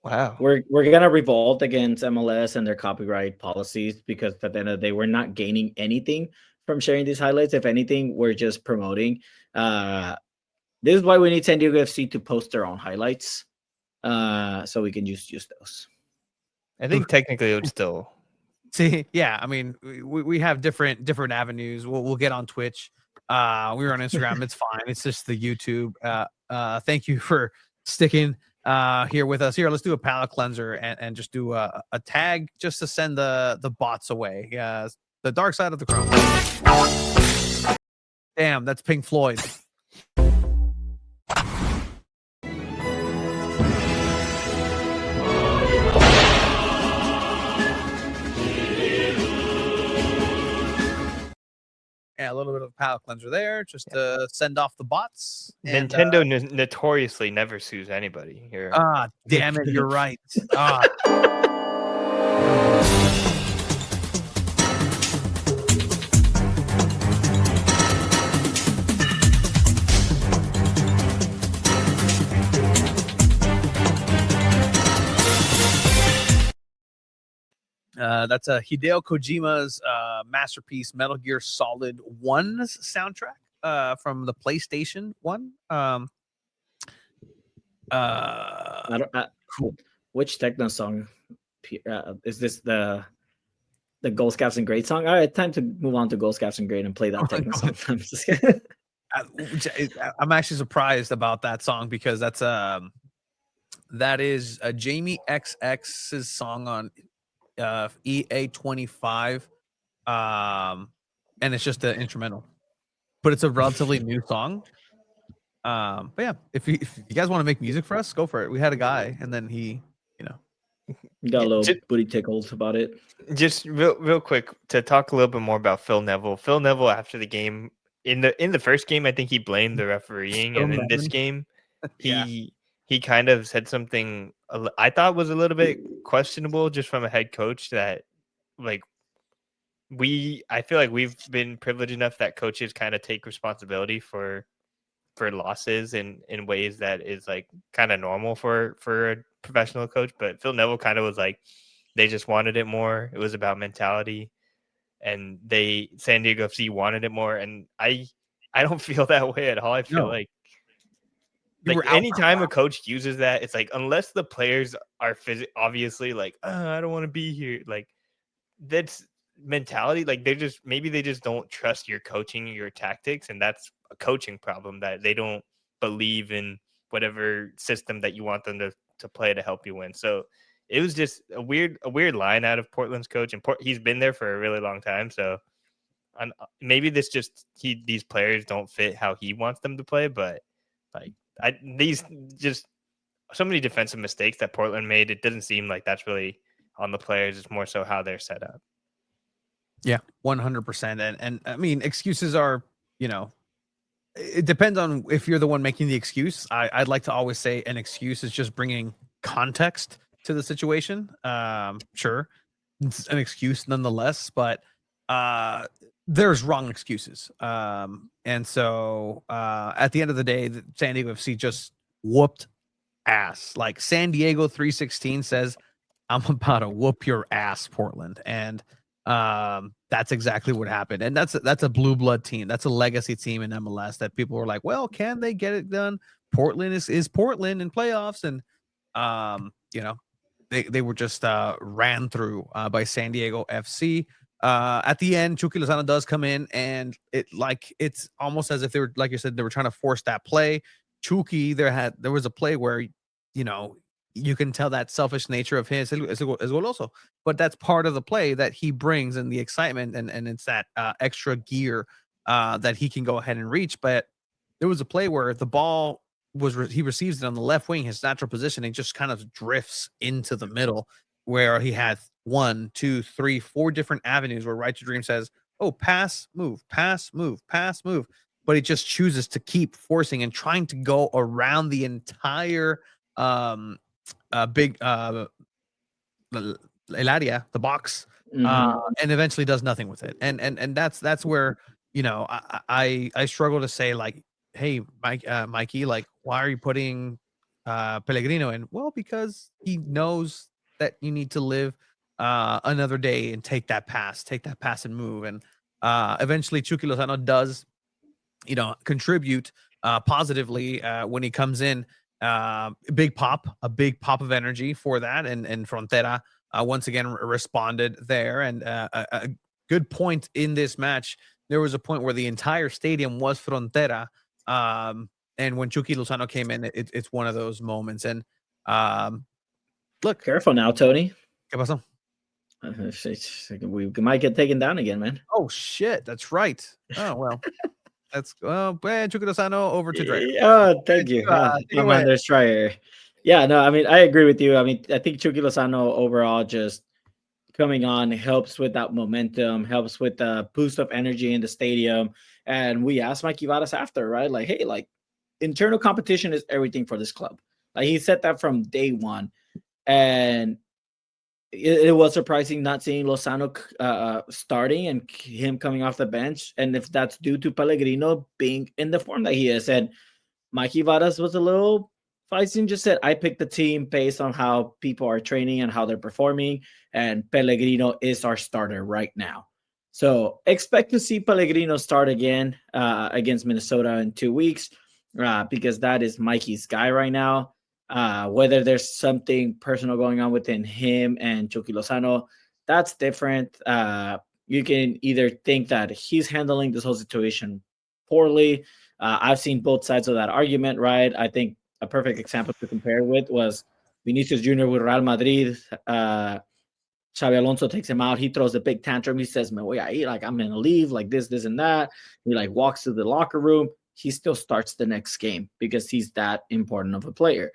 [SPEAKER 3] Wow.
[SPEAKER 2] We're gonna revolt against MLS and their copyright policies, because at the end of the day, we're not gaining anything from sharing these highlights. If anything, we're just promoting. This is why we need SanDiego FC to post their own highlights, so we can use those.
[SPEAKER 3] I think technically it would still.
[SPEAKER 1] See, yeah, I mean, we have different avenues. We'll get on Twitch. We're on Instagram. It's fine. It's just the YouTube. Thank you for sticking here with us. Here, let's do a palate cleanser and just do a tag just to send the bots away. Yeah, the dark side of the chrome. Damn, that's Pink Floyd. Yeah, a little bit of a palate cleanser there, just to send off the bots. And,
[SPEAKER 3] Nintendo notoriously never sues anybody here.
[SPEAKER 1] Damn it, you're right. That's Hideo Kojima's masterpiece, Metal Gear Solid 1's soundtrack from the PlayStation 1.
[SPEAKER 2] Which techno song is this? The Gold Scouts and Great song? All right, time to move on to Gold Scouts and Great and play that techno song.
[SPEAKER 1] I'm actually surprised about that song because that is Jamie XX's song on EA25, and it's just an instrumental, but it's a relatively new song. But yeah, if you guys want to make music for us, go for it. We had a guy, and then he,
[SPEAKER 2] Got a little
[SPEAKER 3] Just-
[SPEAKER 2] booty tickles about it.
[SPEAKER 3] Just real quick to talk a little bit more about Phil Neville. Phil Neville after the game in the first game, I think he blamed the refereeing,
[SPEAKER 1] Phil
[SPEAKER 3] and in this
[SPEAKER 1] Neville?
[SPEAKER 3] game,
[SPEAKER 1] Yeah.
[SPEAKER 3] he kind of said something I thought was a little bit questionable, just from a head coach that like I feel like we've been privileged enough that coaches kind of take responsibility for losses in ways that is like kind of normal for a professional coach. But Phil Neville kind of was like, they just wanted it more. It was about mentality, and San Diego FC wanted it more. And I don't feel that way at all. I feel
[SPEAKER 1] No.
[SPEAKER 3] like
[SPEAKER 1] You were out
[SPEAKER 3] anytime a coach uses that, it's like, unless the players are obviously like, I don't want to be here. Like, that's mentality. Like, maybe they just don't trust your coaching, your tactics, and that's a coaching problem, that they don't believe in whatever system that you want them to play to help you win. So it was just a weird line out of Portland's coach, and he's been there for a really long time. So maybe these players don't fit how he wants them to play, but like these just so many defensive mistakes that Portland made. It doesn't seem like that's really on the players. It's more so how they're set up.
[SPEAKER 1] Yeah, 100%. And I mean, excuses are, it depends on if you're the one making the excuse. I'd like to always say an excuse is just bringing context to the situation. Sure, it's an excuse nonetheless, but there's wrong excuses. And so at the end of the day, the San Diego FC just whooped ass. Like San Diego 316 says, I'm about to whoop your ass, Portland. And that's exactly what happened. And that's a blue blood team. That's a legacy team in MLS that people were like, well, can they get it done? Portland is Portland in playoffs. And they were just ran through by San Diego FC. At the end, Chucky Lozano does come in, and it's almost as if they were, like you said, they were trying to force that play. Chucky, there was a play where you can tell that selfish nature of his is goloso, but that's part of the play that he brings and the excitement, and it's that extra gear that he can go ahead and reach. But there was a play where the ball he receives it on the left wing, his natural position, and just kind of drifts into the middle, where he had 1, 2, 3, 4 different avenues where Right to Dream says, oh, pass, move, pass, move, pass, move. But he just chooses to keep forcing and trying to go around the entire big el área, the box, and eventually does nothing with it. And that's where I struggle to say, like, hey, Mikey, like, why are you putting Pellegrino in? Well, because he knows that you need to live another day and take that pass and move. And eventually Chucky Lozano does contribute positively when he comes in. A big pop of energy for that, and Frontera once again responded there. And a good point in this match, there was a point where the entire stadium was Frontera, and when Chucky Lozano came in, it's one of those moments. And look,
[SPEAKER 2] Careful now, Tony.
[SPEAKER 1] ¿Qué pasó?
[SPEAKER 2] We might get taken down again, man.
[SPEAKER 1] Oh shit, that's right. Oh well. Chucky Lozano over to Dreyer.
[SPEAKER 2] Oh, thank you. My man, there's Dreyer. Yeah, no, I mean, I agree with you. I mean, I think Chucky Lozano overall just coming on helps with that momentum, helps with the boost of energy in the stadium. And we asked Mikey Varas after, right? Like, hey, like, internal competition is everything for this club. Like, he said that from day one. And it was surprising not seeing Lozano starting and him coming off the bench. And if that's due to Pellegrino being in the form that he is. And Mikey Varas was a little feisty and just said, I picked the team based on how people are training and how they're performing. And Pellegrino is our starter right now. So expect to see Pellegrino start again against Minnesota in 2 weeks because that is Mikey's guy right now. Whether there's something personal going on within him and Chucky Lozano, that's different. You can either think that he's handling this whole situation poorly. I've seen both sides of that argument, right? I think a perfect example to compare with was Vinicius Jr. with Real Madrid. Xabi Alonso takes him out. He throws a big tantrum. He says, "Man, wait, like I'm gonna leave, like this, and that." He like walks to the locker room. He still starts the next game because he's that important of a player.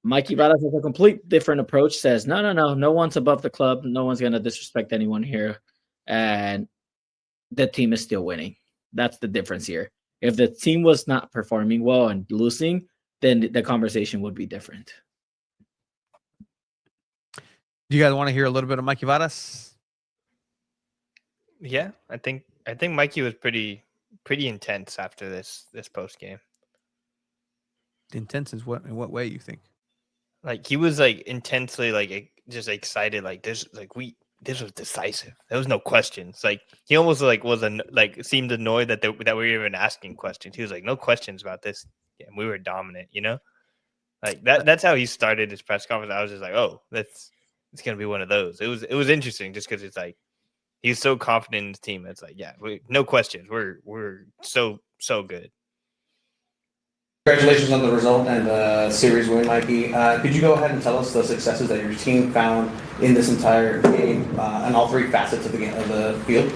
[SPEAKER 2] Mikey Vadas has a complete different approach. Says, no one's above the club. No one's gonna disrespect anyone here, and the team is still winning. That's the difference here. If the team was not performing well and losing, then the conversation would be different.
[SPEAKER 1] Do you guys want to hear a little bit of Mikey Vadas?
[SPEAKER 3] Yeah, I think Mikey was pretty intense after this post game.
[SPEAKER 1] Intense in what way you think?
[SPEAKER 3] Like he was like intensely like just excited. Like this was decisive. There was no questions. Like he almost like seemed annoyed that we were even asking questions. He was like, no questions about this. Yeah, we were dominant. You know, like that's how he started his press conference. I was just like, oh, it's gonna be one of those. It was interesting just because it's like he's so confident in his team. It's like, yeah, no questions. We're so good.
[SPEAKER 5] Congratulations on the result and the series win, Mikey. Could you go ahead and tell us the successes that your team found in this entire game and all three facets of the game, of the field?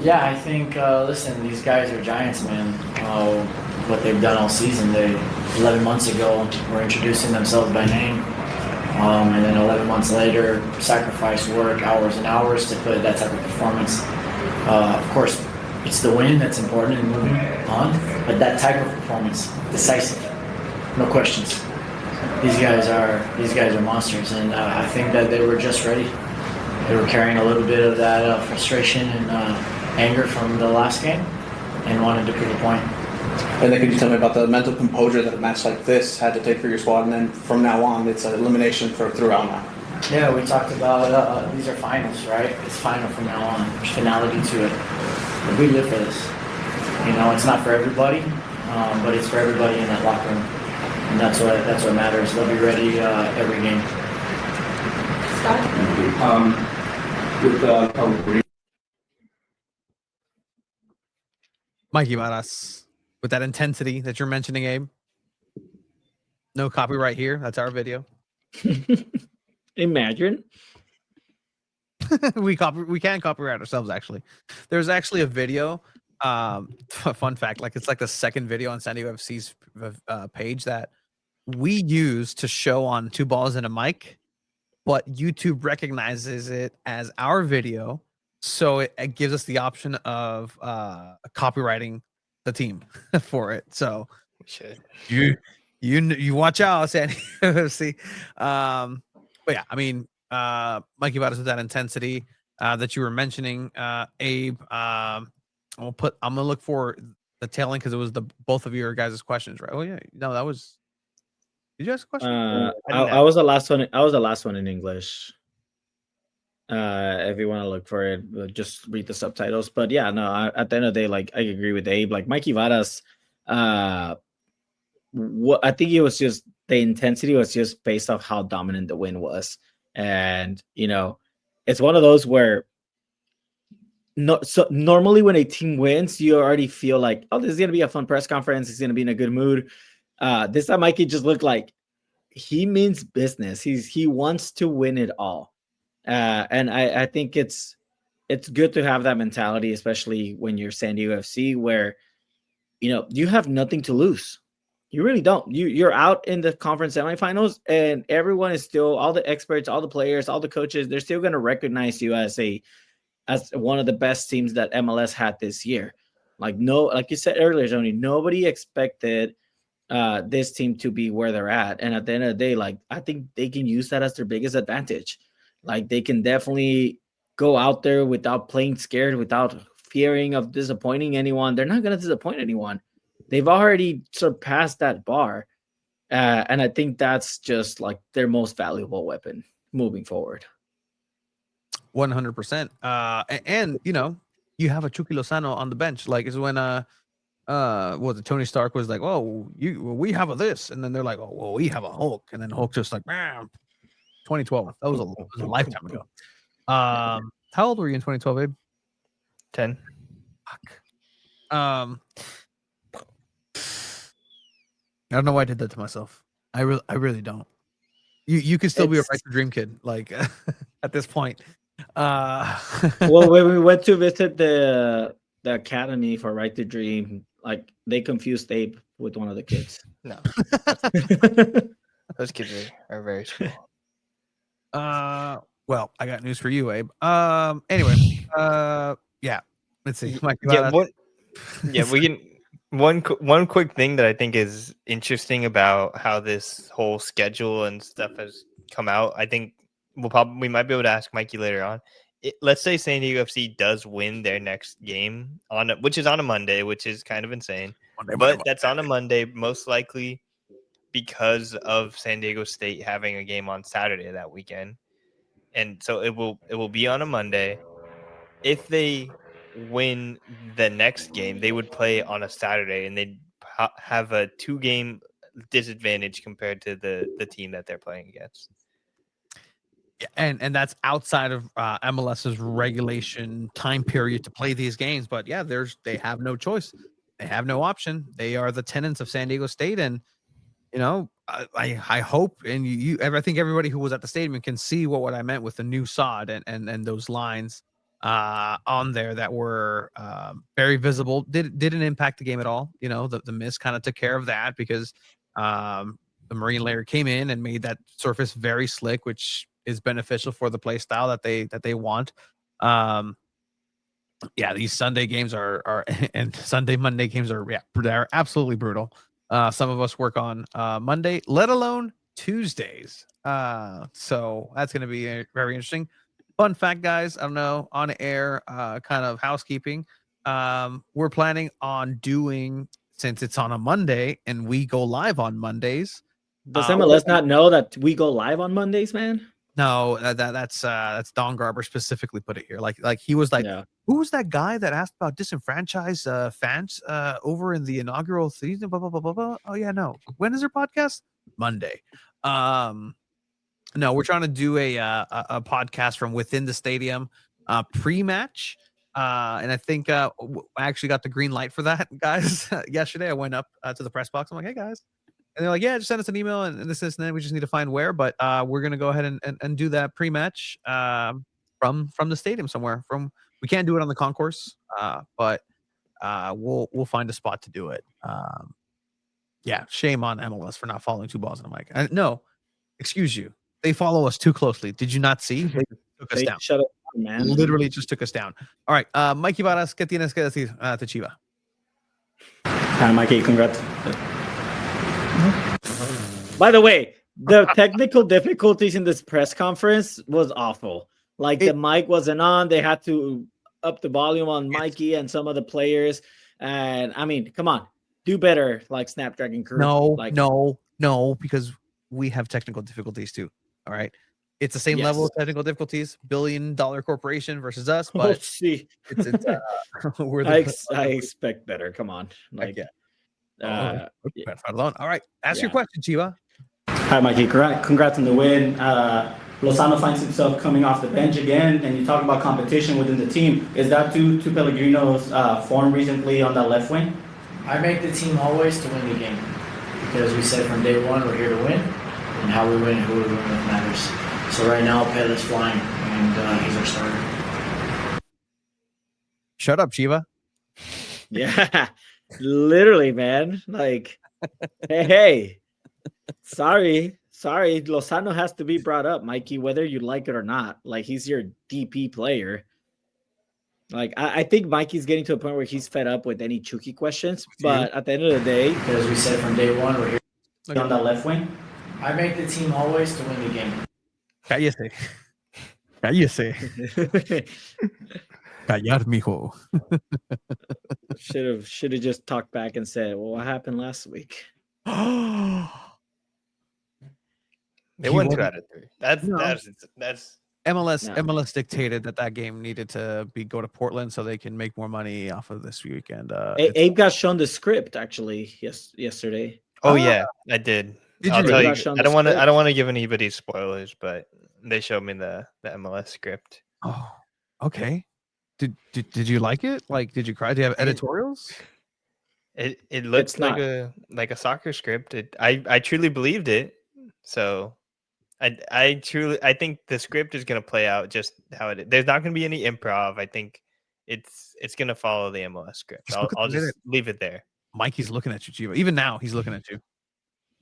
[SPEAKER 6] Yeah, I think, listen, these guys are giants, man. What they've done all season, 11 months ago, were introducing themselves by name. And then 11 months later, sacrifice work, hours and hours to put that type of performance. Of course, it's the win that's important and moving on, but that type of performance, decisive, no questions. These guys are monsters, and I think that they were just ready. They were carrying a little bit of that frustration and anger from the last game, and wanted to prove a point.
[SPEAKER 5] And then could you tell me about the mental composure that a match like this had to take for your squad, and then from now on, it's an elimination throughout now?
[SPEAKER 6] Yeah, we talked about these are finals, right? It's final from now on. There's finality to it. But we live for this. You know, it's not for everybody, but it's for everybody in that locker room, and that's what matters. They'll be ready every game.
[SPEAKER 1] Mikey Vadas, with that intensity that you're mentioning, Abe. No copyright here. That's our video.
[SPEAKER 2] Imagine.
[SPEAKER 1] We can copyright ourselves. Actually, there's actually a video. Fun fact, like it's like the second video on SanDiego.Futbol's page that we use to show on Two Balls and a Mic, but YouTube recognizes it as our video, so it gives us the option of copywriting the team for it. So
[SPEAKER 3] We should.
[SPEAKER 1] you watch out, SanDiego.FC. But yeah, I mean, Mikey Vadas with that intensity that you were mentioning, Abe. I'm gonna look for the tail end because it was both of your guys' questions, right? Oh yeah, no, that was. Did you ask a question?
[SPEAKER 2] I was the last one. I was the last one in English. If you want to look for it, just read the subtitles. But yeah, no. At the end of the day, like I agree with Abe. Like Mikey Vadas, what I think it was just the intensity was just based off how dominant the win was, and you know, it's one of those where. No, so normally when a team wins, you already feel like, oh, this is gonna be a fun press conference. He's gonna be in a good mood. This time, Mikey just looked like he means business. He wants to win it all, and I think it's good to have that mentality, especially when you're SanDiego.FC, where you know you have nothing to lose. You really don't. You're out in the conference semifinals, and everyone is still, all the experts, all the players, all the coaches, they're still gonna recognize you as one of the best teams that MLS had this year. Like you said earlier, Tony, nobody expected this team to be where they're at. And at the end of the day, like I think they can use that as their biggest advantage. Like they can definitely go out there without playing scared, without fearing of disappointing anyone. They're not going to disappoint anyone. They've already surpassed that bar. And I think that's just like their most valuable weapon moving forward.
[SPEAKER 1] 100%. And you know, you have a Chucky Lozano on the bench. Like it's when Tony Stark was like, "Oh, we have a this," and then they're like, "Oh, well, we have a Hulk," and then Hulk just like, "Man, 2012. That was a lifetime ago." How old were you in 2012, Abe?
[SPEAKER 3] 10.
[SPEAKER 1] Fuck. I don't know why I did that to myself. I really don't. You could still be a
[SPEAKER 2] It's-
[SPEAKER 1] right to dream kid, like at this point.
[SPEAKER 2] Well, when we went to visit the academy for Right to Dream, like they confused Abe with one of the kids.
[SPEAKER 3] No, those kids are very small.
[SPEAKER 1] Well, I got news for you, Abe. Anyway, yeah. Let's see. Mike, you
[SPEAKER 3] Yeah,
[SPEAKER 1] wanna-
[SPEAKER 3] we can. One quick thing that I think is interesting about how this whole schedule and stuff has come out. I think we might be able to ask Mikey later on. Let's say San Diego FC does win their next game which is on a Monday, which is kind of insane. But that's on a Monday, most likely because of San Diego State having a game on Saturday that weekend, and so it will be on a Monday. If they win the next game, they would play on a Saturday, and they'd have a 2-game disadvantage compared to the team that they're playing against.
[SPEAKER 1] Yeah, and that's outside of MLS's regulation time period to play these games. But yeah, they have no choice. They have no option. They are the tenants of San Diego State, and I hope, and I think everybody who was at the stadium can see what I meant with the new sod and those lines on there that were very visible. Didn't impact the game at all. The mist kind of took care of that because the marine layer came in and made that surface very slick, which is beneficial for the play style that they want. Yeah, these Sunday games are and Monday games they're absolutely brutal. Some of us work on Monday, let alone Tuesdays. So that's going to be very interesting. Fun fact, guys, I don't know, on air kind of housekeeping. We're planning on doing, since it's on a Monday and we go live on Mondays.
[SPEAKER 2] Does MLS not know that we go live on Mondays, man?
[SPEAKER 1] No, that's Don Garber specifically put it here. Like he was like,
[SPEAKER 2] Yeah.
[SPEAKER 1] who was that guy that asked about disenfranchised fans over in the inaugural season? Blah, blah, blah, blah, blah. Oh yeah, no. When is their podcast? Monday. No, we're trying to do a podcast from within the stadium pre-match. And I think I actually got the green light for that, guys. Yesterday I went up to the press box. I'm like, hey guys. And they're like, yeah, just send us an email and this and then we just need to find where. But we're gonna go ahead and do that pre-match from the stadium somewhere. We can't do it on the concourse, but we'll find a spot to do it. Yeah, shame on MLS for not following two balls in a mic. No, excuse you. They follow us too closely. Did you not see? They took us down.
[SPEAKER 2] Shut up, man.
[SPEAKER 1] Literally just took us down. All right, Mikey Varas, ¿qué tienes que decir to Chiva?
[SPEAKER 2] Hi, Mikey. Congrats. By the way, the technical difficulties in this press conference was awful. Like the mic wasn't on. They had to up the volume on Mikey and some of the players. And I mean, come on, do better, like Snapdragon Crew.
[SPEAKER 1] No, because we have technical difficulties too. All right. It's the same level of technical difficulties, $1 billion corporation versus us, but
[SPEAKER 2] see,
[SPEAKER 1] we're
[SPEAKER 2] I expect better. Come on. Like,
[SPEAKER 1] All right. Ask your question, Chiva.
[SPEAKER 7] Hi, Mikey. Congrats on the win. Lozano finds himself coming off the bench again, and you talk about competition within the team. Is that due to Pellegrino's form recently on that left wing?
[SPEAKER 6] I make the team always to win the game because we said from day one we're here to win, and how we win, who we win with matters. So right now, Pele's flying, and he's our starter.
[SPEAKER 1] Shut up, Chiva.
[SPEAKER 2] Yeah, literally, man. Like, hey. Sorry. Lozano has to be brought up, Mikey, whether you like it or not. Like, he's your DP player. Like, I think Mikey's getting to a point where he's fed up with any Chucky questions. But at the end of the day,
[SPEAKER 6] because we said from day one we're here
[SPEAKER 7] on that left wing.
[SPEAKER 6] I make the team always to win the game.
[SPEAKER 1] Cállese. Callar, mijo.
[SPEAKER 2] should have just talked back and said, well, what happened last week?
[SPEAKER 3] They won 2 out of 3. That's
[SPEAKER 1] MLS dictated that game needed to go to Portland so they can make more money off of this weekend.
[SPEAKER 2] Abe got shown the script actually yesterday.
[SPEAKER 3] Oh yeah, I did. I'll tell you, I don't want to give anybody spoilers, but they showed me the MLS script.
[SPEAKER 1] Oh, okay. Did you like it? Like, did you cry? Do you have editorials?
[SPEAKER 3] It looks like a soccer script. I truly believed it. So I think the script is going to play out just how it is. There's not going to be any improv. I think it's going to follow the MLS script. I'll just leave it there.
[SPEAKER 1] Mikey's looking at you, Chivo. Even now, he's looking at you.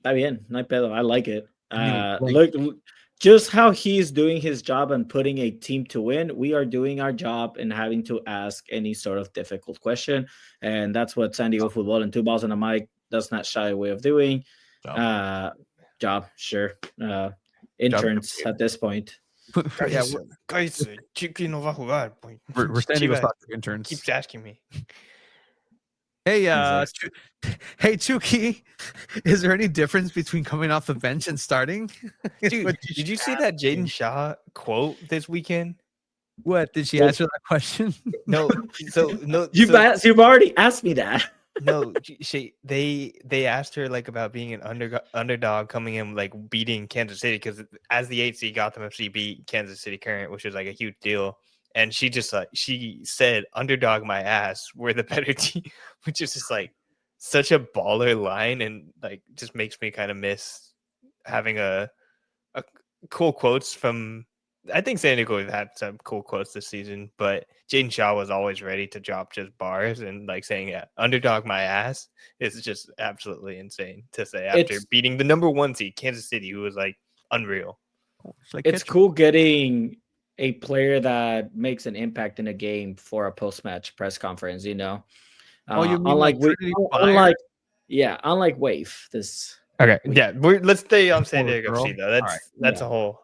[SPEAKER 2] Está bien, no hay pedo. I like it.
[SPEAKER 1] Like-
[SPEAKER 2] Look, just how he's doing his job and putting a team to win, we are doing our job and having to ask any sort of difficult question. And that's what SanDiego.Futbol and Two Balls and a Mic does not shy away of doing. Job, sure. Interns at this point.
[SPEAKER 1] Yeah,
[SPEAKER 3] Guys, Chiqui no va a jugar.
[SPEAKER 1] we're standing with interns.
[SPEAKER 3] Keeps asking me.
[SPEAKER 1] Hey, hey, Chucky, is there any difference between coming off the bench and starting?
[SPEAKER 3] Dude, did you see that Jaden Shaw quote this weekend?
[SPEAKER 1] What did she answer that question?
[SPEAKER 3] No,
[SPEAKER 2] You've already asked me that.
[SPEAKER 3] No, they asked her like about being an underdog coming in, like beating Kansas City, because as the 8 seed, Gotham FC beat Kansas City Current, which was like a huge deal. And she said, "Underdog my ass, we're the better team," which is just like such a baller line, and like just makes me kind of miss having a cool quotes from. I think SanDiego have had some cool quotes this season, but Jaden Shaw was always ready to drop just bars, and like saying, "Yeah, underdog my ass" is just absolutely insane to say after beating the number 1 seed Kansas City, who was like unreal.
[SPEAKER 2] It's cool getting a player that makes an impact in a game for a post-match press conference, you know.
[SPEAKER 1] You mean
[SPEAKER 2] unlike Wave. This
[SPEAKER 3] okay, yeah, let's stay on SanDiego FC though. That's a whole